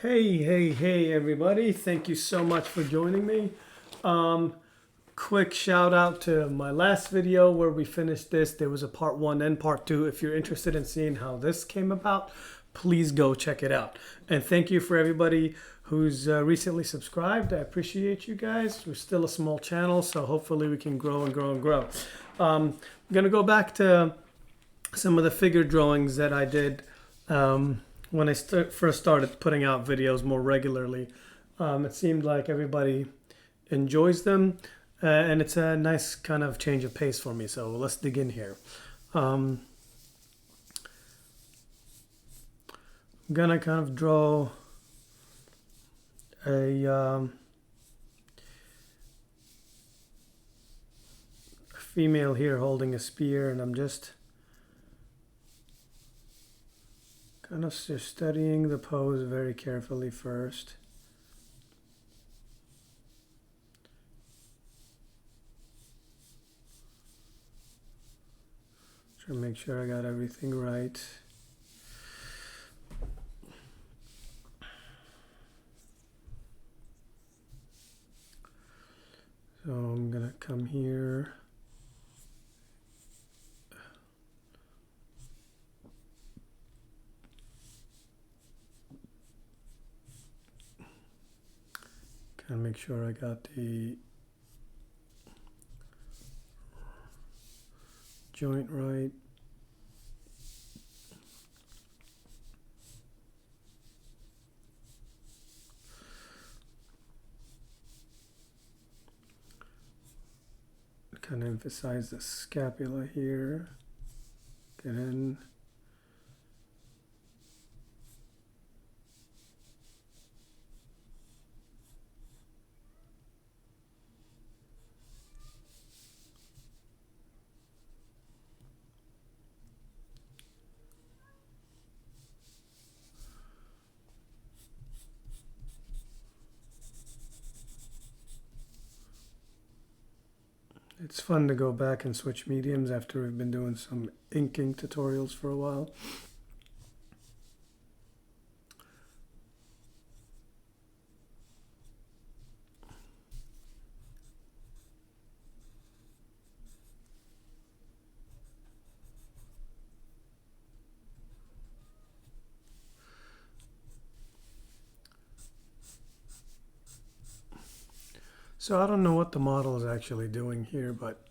Hey, everybody. Thank you so much for joining me. Um, Quick shout out to my last video where we finished this. There was a part one and part two. If you're interested in seeing how this came about, please go check it out. And thank you for everybody who's recently subscribed. I appreciate you guys. We're still a small channel, so hopefully we can grow and grow and grow. I'm going to go back to some of the figure drawings that I did when I first started putting out videos more regularly. It seemed like everybody enjoys them, and it's a nice kind of change of pace for me. So let's dig in here. I'm gonna kind of draw a female here holding a spear, and I'm just kind of just studying the pose very carefully first. Try to make sure I got everything right. So I'm gonna come here. Kind of make sure I got the joint right. Kind of emphasize the scapula here. Get in. It's fun to go back and switch mediums after we've been doing some inking tutorials for a while. So I don't know what the model is actually doing here, but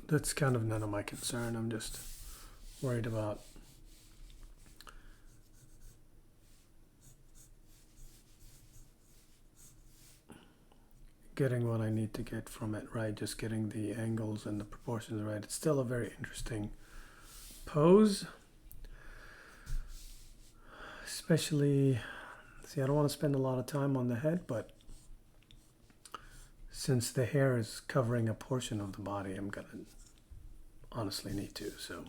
that's kind of none of my concern. I'm just worried about getting what I need to get from it right, just getting the angles and the proportions right. It's still a very interesting pose, especially, see, I don't want to spend a lot of time on the head, but since the hair is covering a portion of the body, I'm gonna honestly need to, so.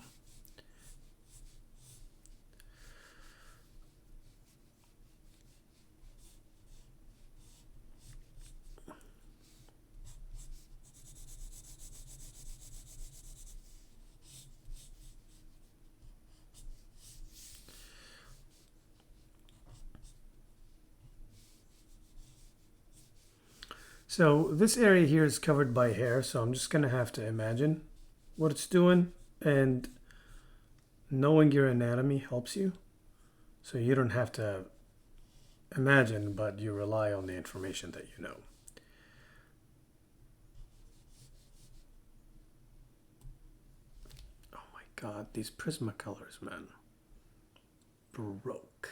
So this area here is covered by hair, so I'm just gonna have to imagine what it's doing, and knowing your anatomy helps you. So you don't have to imagine, but you rely on the information that you know. Oh my God, these Prismacolors, man. Broke.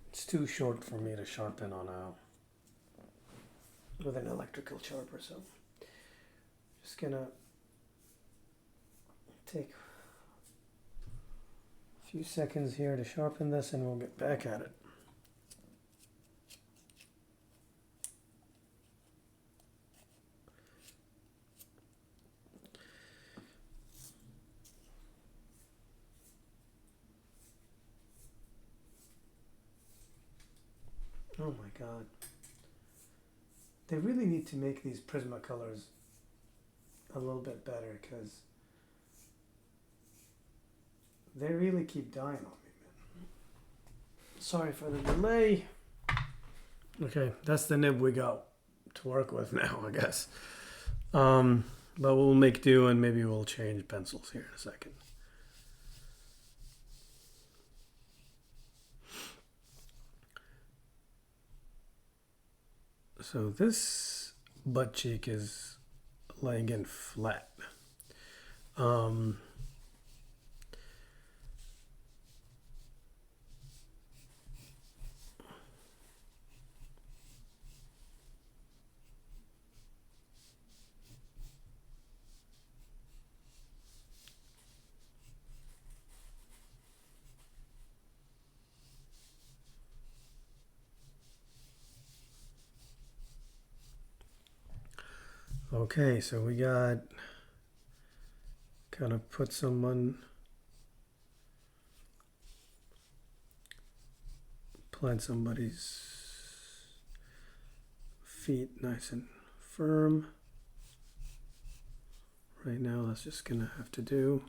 It's too short for me to sharpen on with an electrical sharper, so just gonna take a few seconds here to sharpen this and we'll get back at it. Oh my God. They really need to make these Prismacolors a little bit better, because They really keep dying on me, man. Sorry for the delay. Okay, that's the nib we got to work with now, I guess. But we'll make do and maybe we'll change pencils here in a second. So this butt cheek is laying in flat. Okay, so we got kind of put someone, plant somebody's feet nice and firm. Right now, that's just gonna have to do.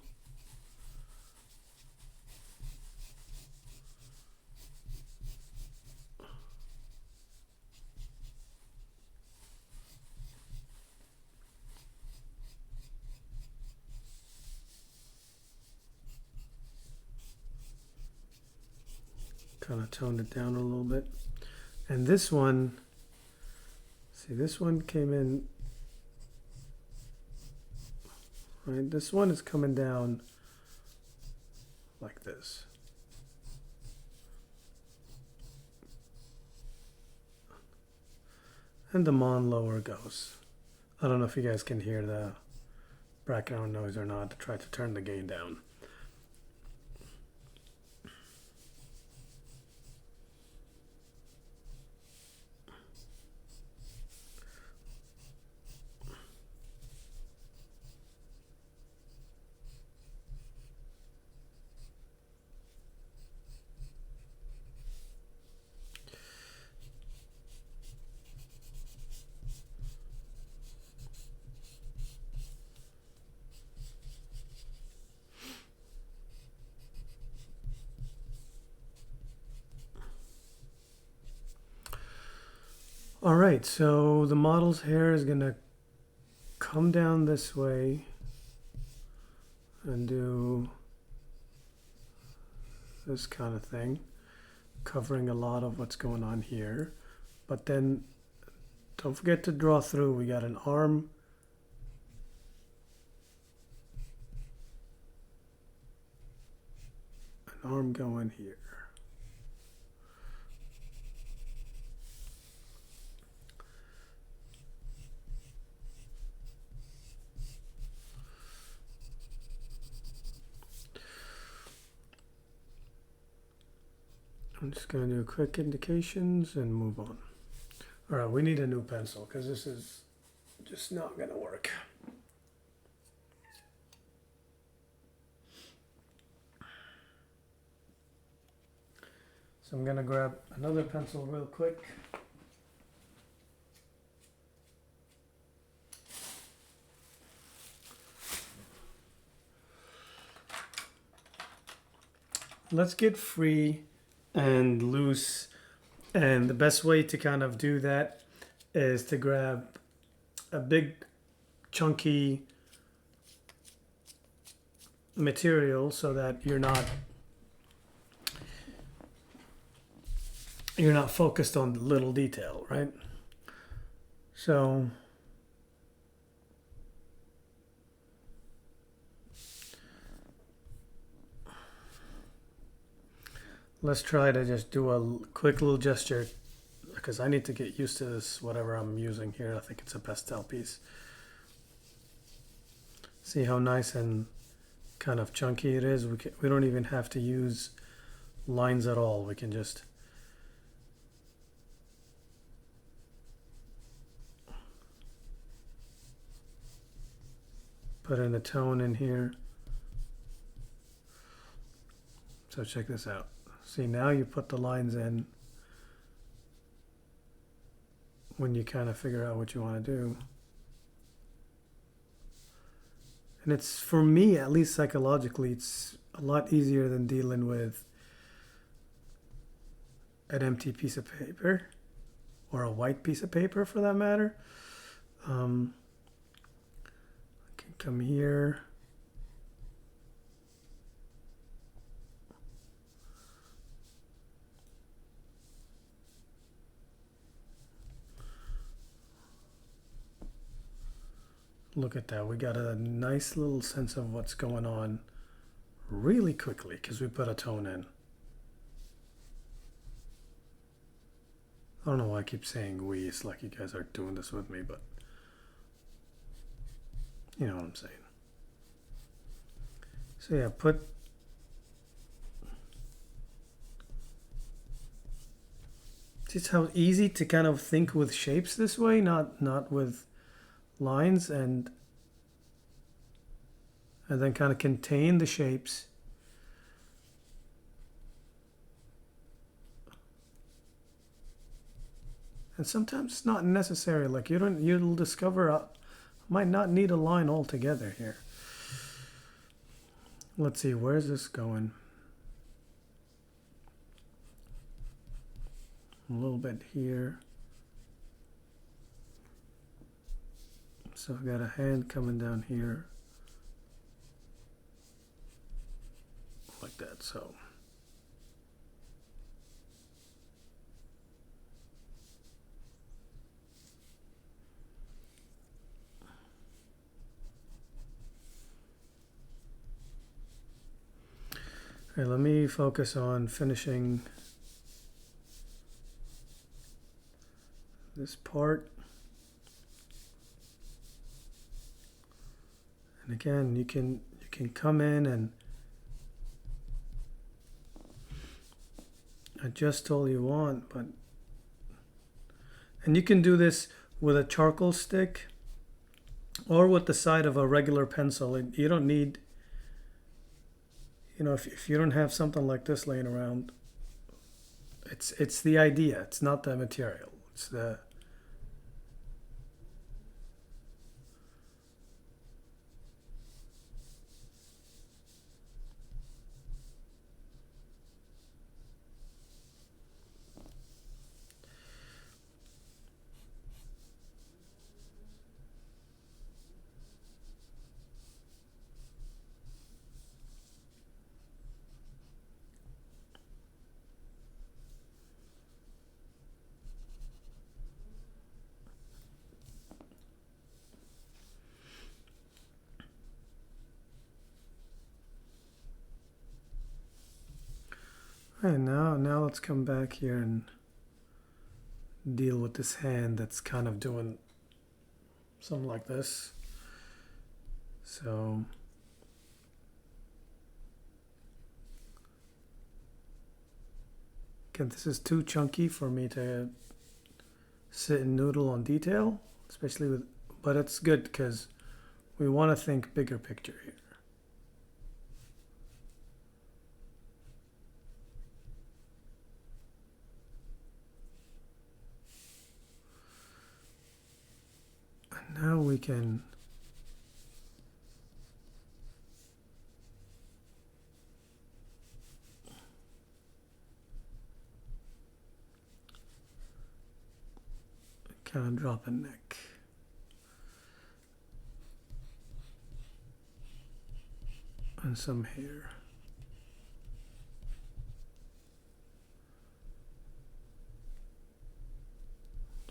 Kind of toned it down a little bit. And this one, see, this one came in, right? This one is coming down like this. And the mon lower goes. I don't know if you guys can hear the background noise or not. I tried to turn the gain down. All right, so the model's hair is gonna come down this way and do this kind of thing, covering a lot of what's going on here. But then don't forget to draw through. We got an arm going here. I'm just going to do quick indications and move on. All right, we need a new pencil because this is just not going to work. So I'm going to grab another pencil real quick. Let's get free and loose, and the best way to kind of do that is to grab a big chunky material so that you're not focused on the little detail, right? So let's try to just do a quick little gesture because I need to get used to this, whatever I'm using here. I think it's a pastel piece. See how nice and kind of chunky it is? We don't even have to use lines at all. We can just put in a tone in here. So check this out. See, now you put the lines in when you kind of figure out what you want to do. And it's, for me, at least psychologically, it's a lot easier than dealing with an empty piece of paper, or a white piece of paper for that matter. I can come here. Look at that. We got a nice little sense of what's going on really quickly because we put a tone in. I don't know why I keep saying we. It's like you guys are doing this with me, but you know what I'm saying. So yeah, see how easy to kind of think with shapes this way, not with lines, and then kind of contain the shapes. And sometimes it's not necessary. Like you'll discover I might not need a line altogether here. Let's see, where's this going? A little bit here. So I've got a hand coming down here. Like that, so. Okay, let me focus on finishing this part. And again, you can come in and adjust all you want, and you can do this with a charcoal stick or with the side of a regular pencil. You don't need, if you don't have something like this laying around, it's the idea. It's not the material. It's the And now let's come back here and deal with this hand that's kind of doing something like this. So again, this is too chunky for me to sit and noodle on detail, especially but it's good because we want to think bigger picture here. Now we can kind of drop a neck. And some hair.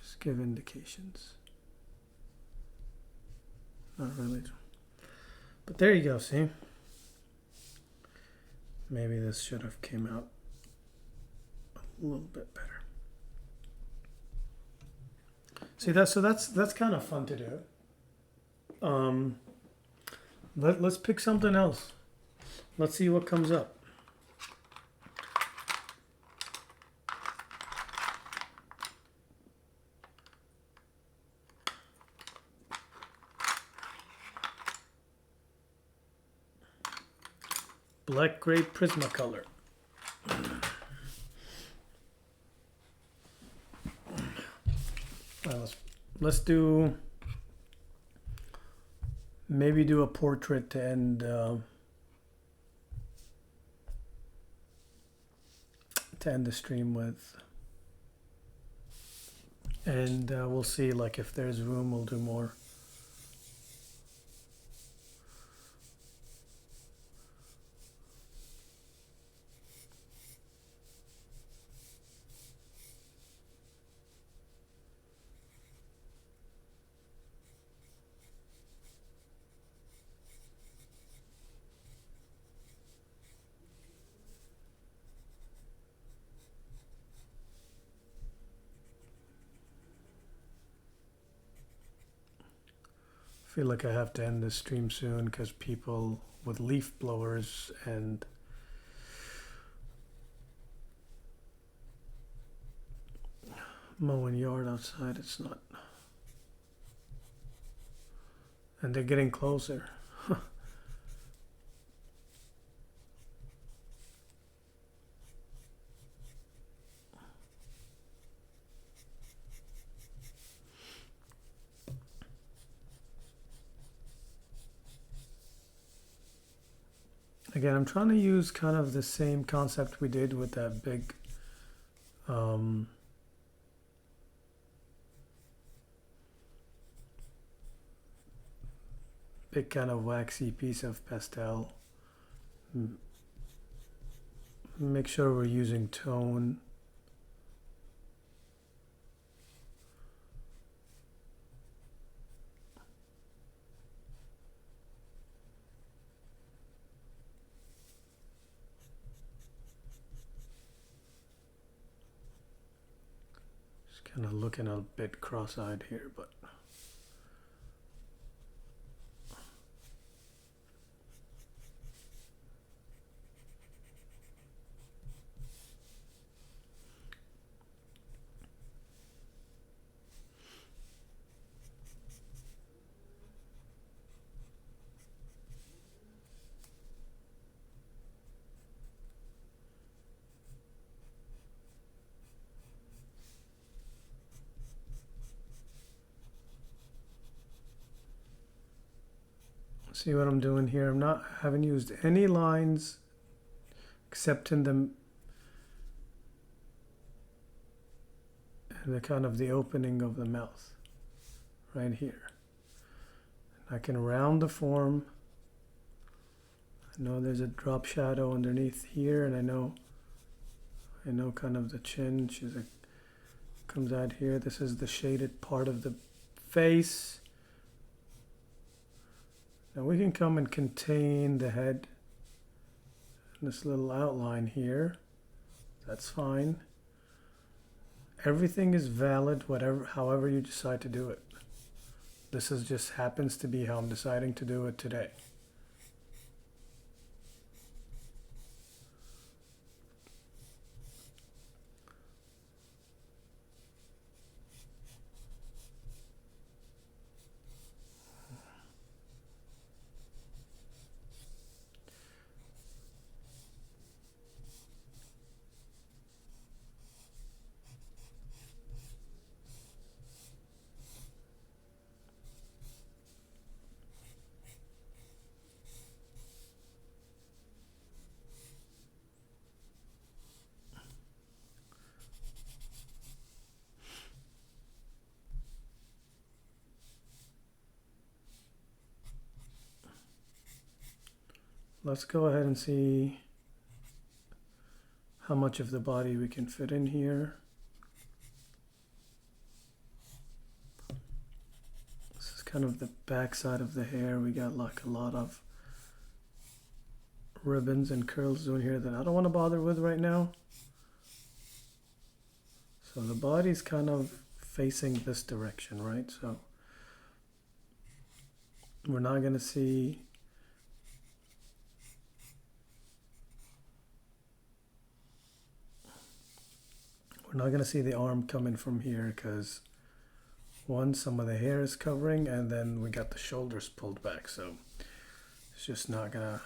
Just give indications. Not really. But there you go, see? Maybe this should have came out a little bit better. See, that's kind of fun to do. Let's pick something else. Let's see what comes up. Black gray Prismacolor. Let's do maybe do a portrait to end to end the stream with. And we'll see, like, if there's room, we'll do more. I feel like I have to end this stream soon because people with leaf blowers and mowing yard outside, it's not. And they're getting closer. Again, I'm trying to use kind of the same concept we did with that big big kind of waxy piece of pastel. Make sure we're using tone. Just kind of looking a bit cross-eyed here, but see what I'm doing here. Haven't used any lines except in the kind of the opening of the mouth right here. I can round the form. I know there's a drop shadow underneath here, and I know kind of the chin. Comes out here. This is the shaded part of the face. Now we can come and contain the head in this little outline here. That's fine. Everything is valid, however you decide to do it. This is just happens to be how I'm deciding to do it today. Let's go ahead and see how much of the body we can fit in here. This is kind of the back side of the hair. We got like a lot of ribbons and curls in here that I don't want to bother with right now. So the body's kind of facing this direction, right? So we're not going to see the arm coming from here because one, some of the hair is covering, and then we got the shoulders pulled back, so it's just not gonna.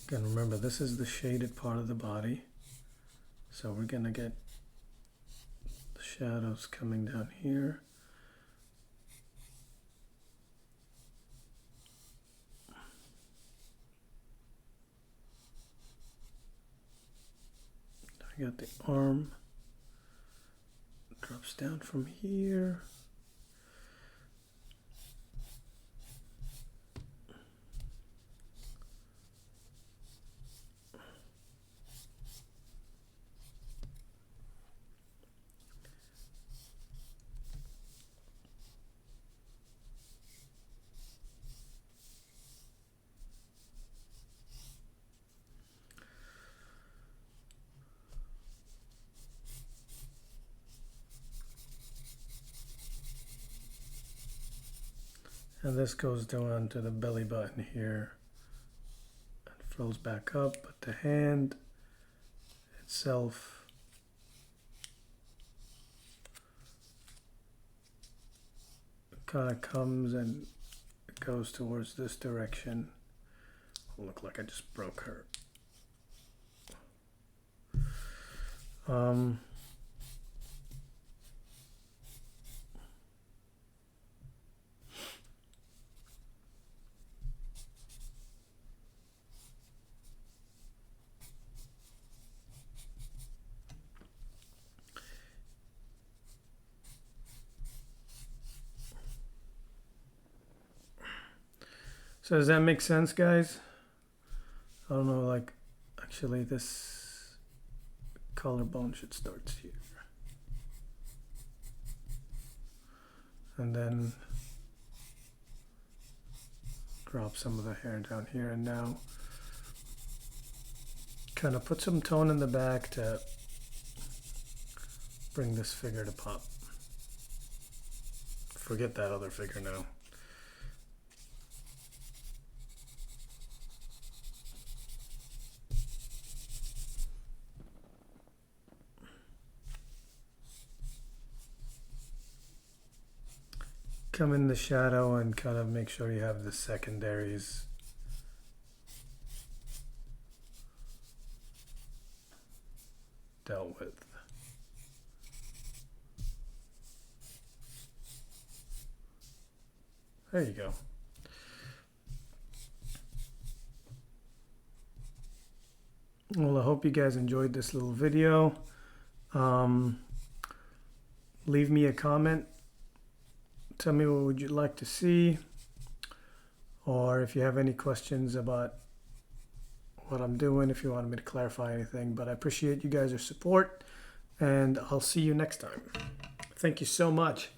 Again, remember, this is the shaded part of the body. So we're going to get the shadows coming down here. I got the arm. Drops down from here. And this goes down to the belly button here and fills back up, but the hand itself kind of comes and goes towards this direction. It'll look like I just broke her. So does that make sense, guys? I don't know, like, actually this collarbone should start here. And then drop some of the hair down here, and now kind of put some tone in the back to bring this figure to pop. Forget that other figure now. Come in the shadow and kind of make sure you have the secondaries dealt with. There you go. Well, I hope you guys enjoyed this little video. Leave me a comment. Tell me what would you like to see, or if you have any questions about what I'm doing, if you want me to clarify anything. But I appreciate you guys' support, and I'll see you next time. Thank you so much.